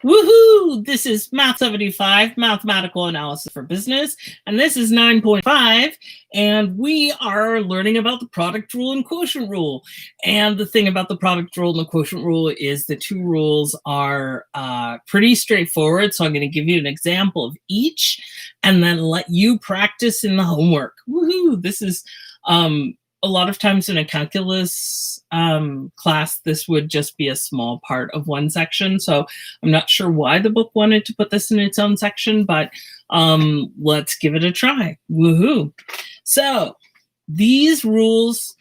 Woohoo! This is Math 75, Mathematical Analysis for Business, and this is 9.5, and we are learning about the product rule and quotient rule. And the thing about the product rule and the quotient rule is the two rules are pretty straightforward, so I'm going to give you an example of each, and then let you practice in the homework. Woohoo! This is a lot of times in a calculus class, this would just be a small part of one section. So I'm not sure why the book wanted to put this in its own section, but let's give it a try. Woohoo. So these rules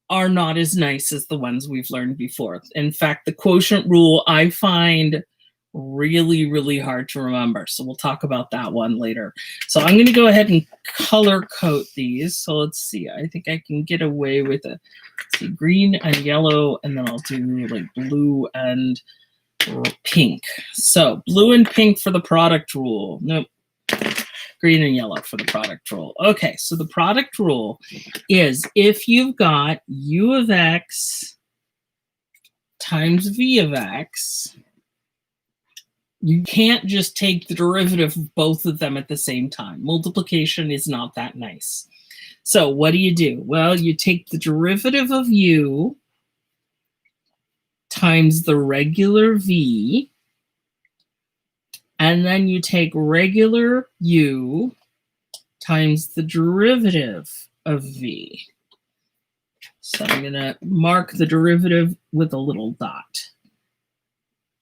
are not as nice as the ones we've learned before. In fact, the quotient rule I find really, really hard to remember. So we'll talk about that one later. So I'm going to go ahead and color code these. So let's see. I think I can get away with a green and yellow, and then I'll do like blue and pink. So blue and pink for the product rule. Nope. Green and yellow for the product rule. Okay, so the product rule is if you've got u of x times v of x, you can't just take the derivative of both of them at the same time. Multiplication is not that nice. So what do? Well, you take the derivative of u times the regular v, and then you take regular u times the derivative of v. So I'm going to mark the derivative with a little dot.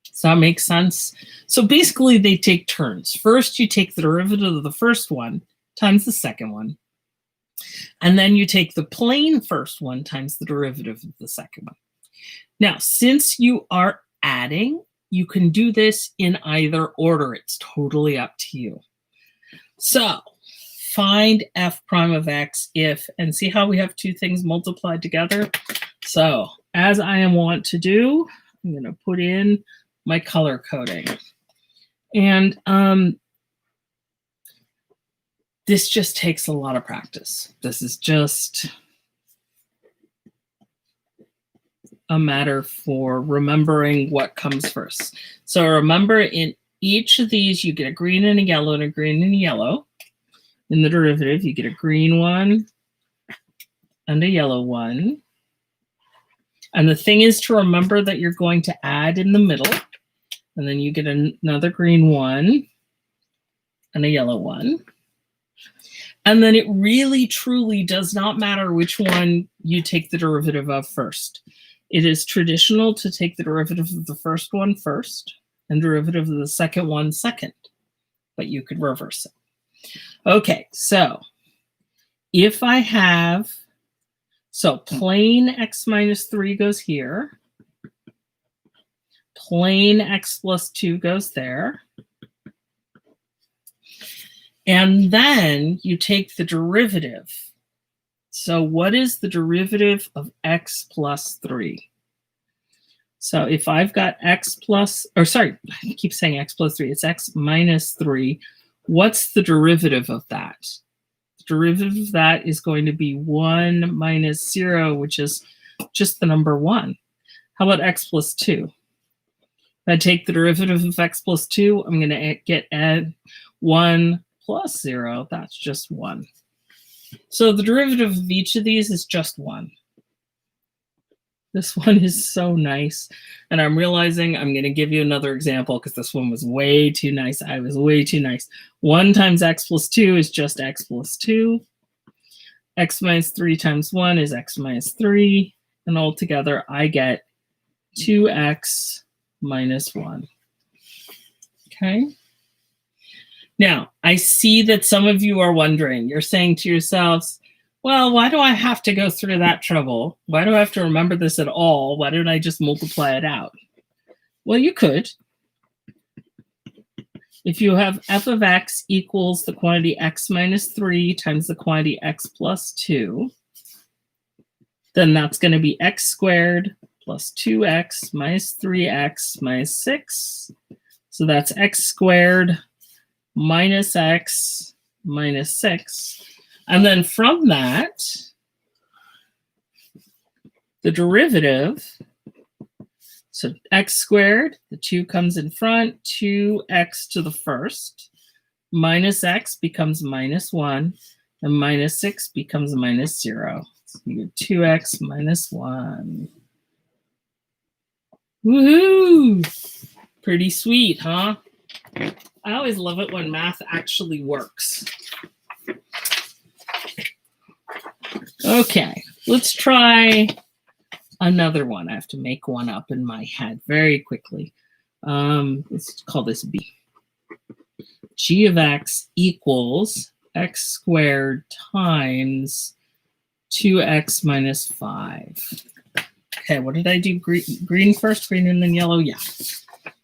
Does that make sense? So basically they take turns. First, you take the derivative of the first one times the second one. And then you take the plain first one times the derivative of the second one. Now, since you are adding, you can do this in either order. It's totally up to you. So find f prime of x if, and see how we have two things multiplied together? So as I am wont to do, I'm going to put in my color coding. And this just takes a lot of practice. This is just a matter for remembering what comes first. So remember, in each of these, you get a green and a yellow and a green and a yellow. In the derivative, you get a green one and a yellow one. And the thing is to remember that you're going to add in the middle. And then you get another green one and a yellow one. And then it really, truly does not matter which one you take the derivative of first. It is traditional to take the derivative of the first one first and derivative of the second one second, but you could reverse it. Okay, so if I have, so plain x minus 3 goes here. Plain x plus 2 goes there. And then you take the derivative. So what is the derivative of x plus 3? So if I've got x plus, or sorry, I keep saying x plus 3. It's x minus 3. What's the derivative of that? The derivative of that is going to be 1 minus 0, which is just the number 1. How about x plus 2? If I take the derivative of x plus 2, I'm going to get 1 plus 0. That's just 1. So the derivative of each of these is just 1. This one is so nice. And I'm realizing I'm going to give you another example because this one was way too nice. I was way too nice. 1 times x plus 2 is just x plus 2. X minus 3 times 1 is x minus 3. And altogether, I get 2x minus 1. Okay. Now, I see that some of you are wondering, you're saying to yourselves, well, why do I have to go through that trouble? Why do I have to remember this at all? Why don't I just multiply it out? Well, you could. If you have f of x equals the quantity x minus 3 times the quantity x plus 2, then that's going to be x squared plus 2x minus 3x minus 6. So that's x squared minus x minus 6. And then from that, the derivative So x squared, the 2 comes in front, 2x to the first, minus x becomes minus 1, and minus 6 becomes minus 0. So you get 2x minus 1. Woohoo! Pretty sweet, huh? I always love it when math actually works. Okay, let's try another one. I have to make one up in my head very quickly. Let's call this B. G of x equals x squared times 2x minus 5. Okay, what did I do? Green first, green and then yellow? Yeah.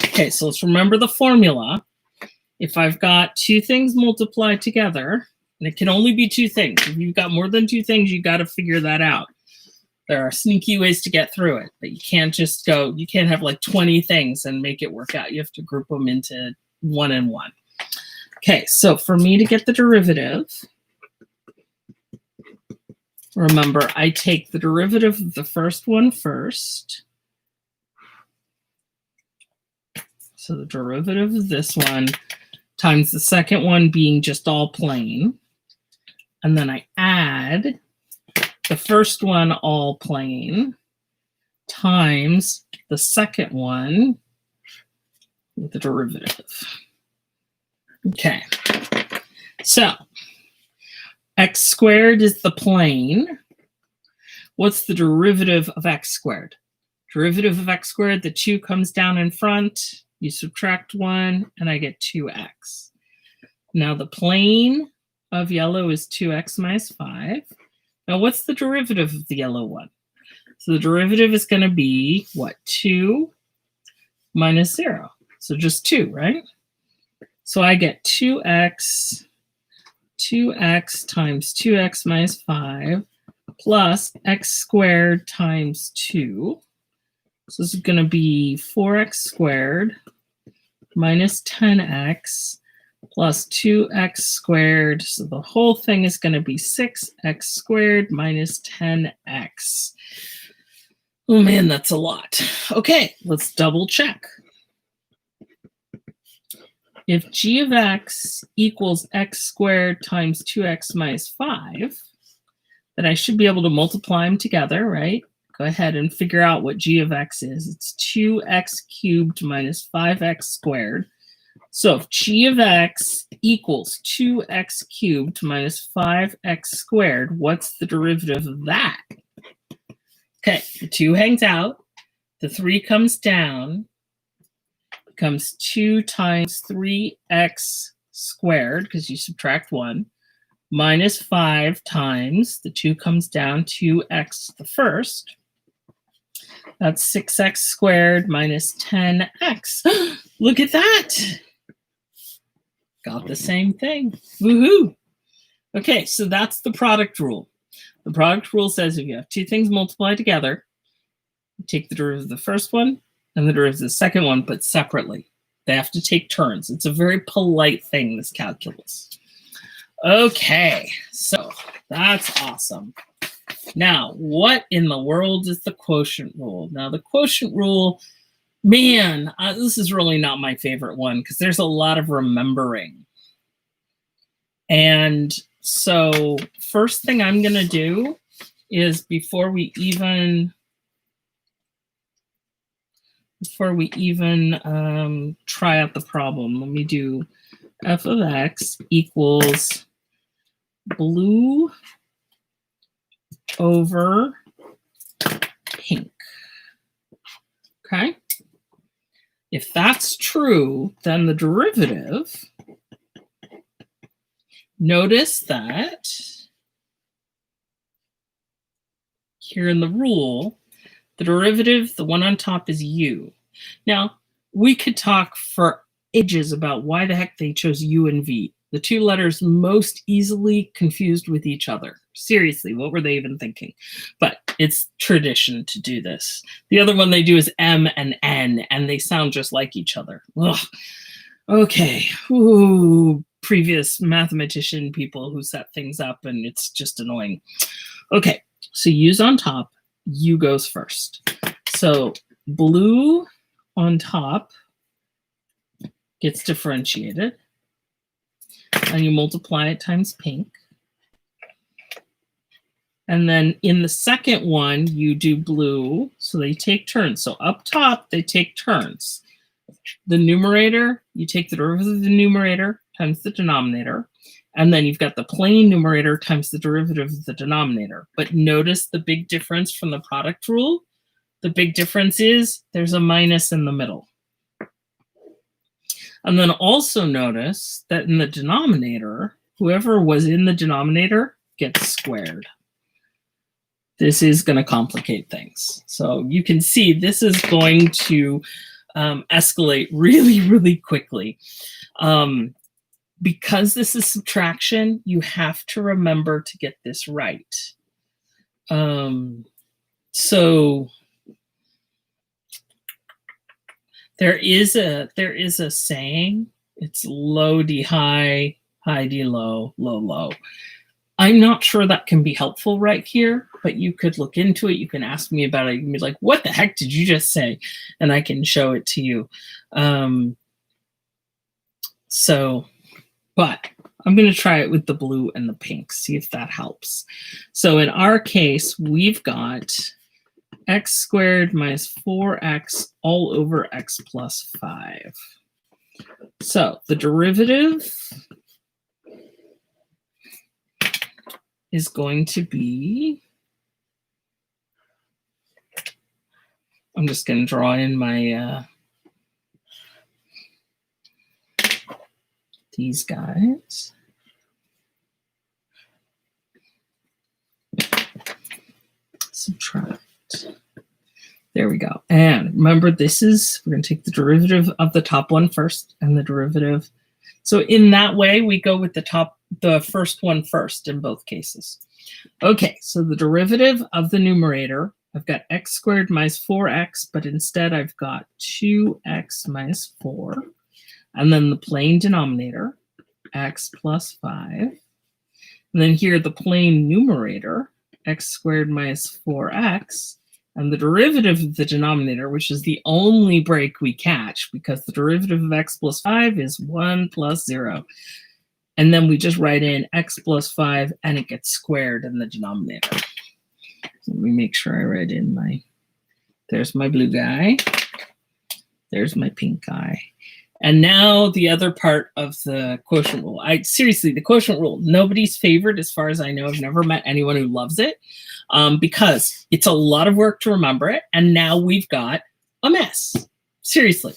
Okay, so let's remember the formula. If I've got two things multiplied together, and it can only be two things. If you've got more than two things, you got to figure that out. There are sneaky ways to get through it, but you can't just go, you can't have like 20 things and make it work out. You have to group them into 1 and 1. Okay, so for me to get the derivative, remember, I take the derivative of the first one first. So the derivative of this one times the second one being just all plain. And then I add the first one all plain times the second one with the derivative. Okay, so x squared is the plane. What's the derivative of x squared? Derivative of x squared, the 2 comes down in front, you subtract 1, and I get 2x. Now the plane of yellow is 2x minus 5. Now what's the derivative of the yellow one? So the derivative is going to be, what, 2 minus 0. So just 2, right? So I get 2x times 2x minus 5 plus x squared times 2. So this is going to be 4x squared minus 10x plus 2x squared. So the whole thing is going to be 6x squared minus 10x. Oh man, that's a lot. Okay, let's double check. If g of x equals x squared times 2x minus 5, then I should be able to multiply them together, right? Go ahead and figure out what g of x is. It's 2x cubed minus 5x squared. So if g of x equals 2x cubed minus 5x squared, what's the derivative of that? Okay, the 2 hangs out. The 3 comes down. Becomes 2 times 3x squared, because you subtract 1, minus 5 times, the 2 comes down, 2x the first. That's 6x squared minus 10x. Look at that. Got the same thing. Woohoo. Okay, so that's the product rule. The product rule says if you have two things multiplied together, you take the derivative of the first one and the derivative of the second one, but separately. They have to take turns. It's a very polite thing, this calculus. Okay, so that's awesome. Now, what in the world is the quotient rule? Now, the quotient rule, man, this is really not my favorite one because there's a lot of remembering. And so first thing I'm going to do is before we even try out the problem, let me do f of x equals blue over pink. Okay. If that's true, then the derivative, notice that here in the rule, the derivative, the one on top is u. Now, we could talk for ages about why the heck they chose u and v, the two letters most easily confused with each other. Seriously, what were they even thinking? But it's tradition to do this. The other one they do is m and n, and they sound just like each other. Ugh. Okay. Ooh, previous mathematician people who set things up, and it's just annoying. Okay, so u's on top, u goes first. So blue on top gets differentiated, and you multiply it times pink. And then in the second one, you do blue, so they take turns. So up top, they take turns. The numerator, you take the derivative of the numerator times the denominator, and then you've got the plain numerator times the derivative of the denominator. But notice the big difference from the product rule. The big difference is there's a minus in the middle. And then also notice that in the denominator, whoever was in the denominator gets squared. This is going to complicate things. So you can see this is going to escalate really, really quickly. Because this is subtraction, you have to remember to get this right. So there is a saying. It's low D high, high D low, low low. I'm not sure that can be helpful right here, but you could look into it. You can ask me about it. You can be like, what the heck did you just say? And I can show it to you. But I'm going to try it with the blue and the pink, see if that helps. So in our case, we've got x squared minus 4x all over x plus 5. So the derivative is going to be, I'm just going to draw in my these guys. Subtract. There we go. And remember, this is, we're going to take the derivative of the top one first and the derivative. So in that way, we go with the first one first in both cases. Okay, so the derivative of the numerator, I've got x squared minus 4x, but instead I've got 2x minus 4. And then the plain denominator, x plus 5. And then here the plain numerator, x squared minus 4x. And the derivative of the denominator, which is the only break we catch, because the derivative of x plus 5 is 1 plus 0. And then we just write in x plus 5, and it gets squared in the denominator. Let me make sure I write in my, there's my blue guy. There's my pink guy. And now the other part of the quotient rule. Seriously, the quotient rule, nobody's favorite as far as I know. I've never met anyone who loves it because it's a lot of work to remember it. And now we've got a mess. Seriously.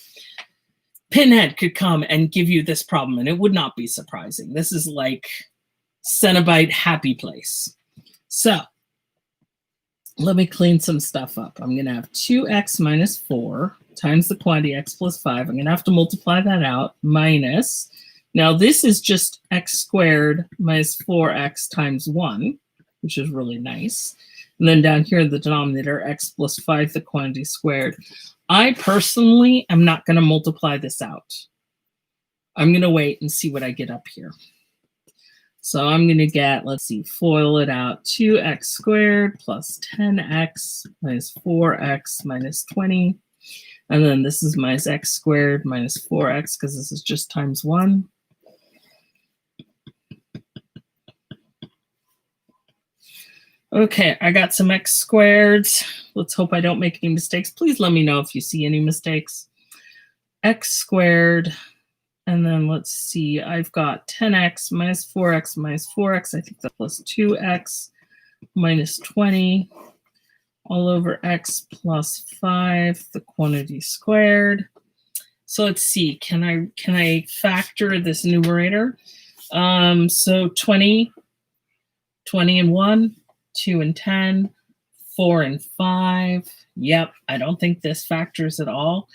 Pinhead could come and give you this problem and it would not be surprising. This is like Cenobite happy place. So let me clean some stuff up. I'm going to have 2x minus 4 times the quantity x plus 5. I'm going to have to multiply that out minus. Now this is just x squared minus 4x times 1, which is really nice. And then down here in the denominator, x plus 5, the quantity squared. I personally am not going to multiply this out. I'm going to wait and see what I get up here. So I'm going to get, let's see, FOIL it out, 2x squared plus 10x minus 4x minus 20. And then this is minus x squared minus 4x, because this is just times 1. Okay, I got some x squareds. Let's hope I don't make any mistakes. Please let me know if you see any mistakes. X squared, and then let's see, I've got 10x minus 4x minus 4x. I think that's plus 2x minus 20. All over x plus 5, the quantity squared. So let's see, can I factor this numerator? So 20 and 1, 2 and 10, 4 and 5. Yep, I don't think this factors at all.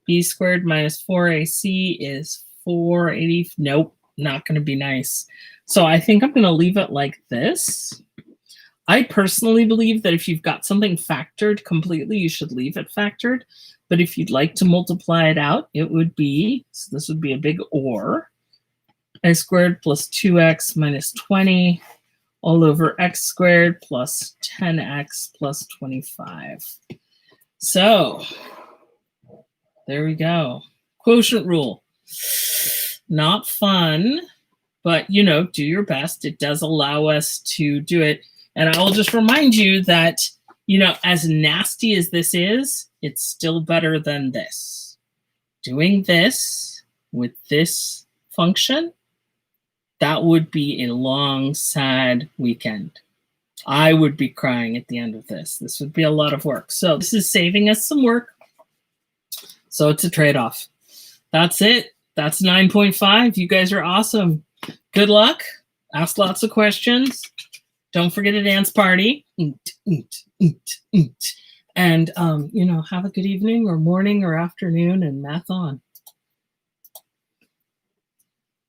B squared minus 4ac is 480. Nope, not going to be nice. So I think I'm going to leave it like this. I personally believe that if you've got something factored completely, you should leave it factored. But if you'd like to multiply it out, it would be, so this would be a big OR, x squared plus 2x minus 20 all over x squared plus 10x plus 25. So there we go. Quotient rule. Not fun, but do your best. It does allow us to do it. And I will just remind you that, as nasty as this is, it's still better than this. Doing this with this function, that would be a long, sad weekend. I would be crying at the end of this. This would be a lot of work. So this is saving us some work. So it's a trade-off. That's it. That's 9.5. You guys are awesome. Good luck. Ask lots of questions. Don't forget a dance party. And, have a good evening or morning or afternoon and math on.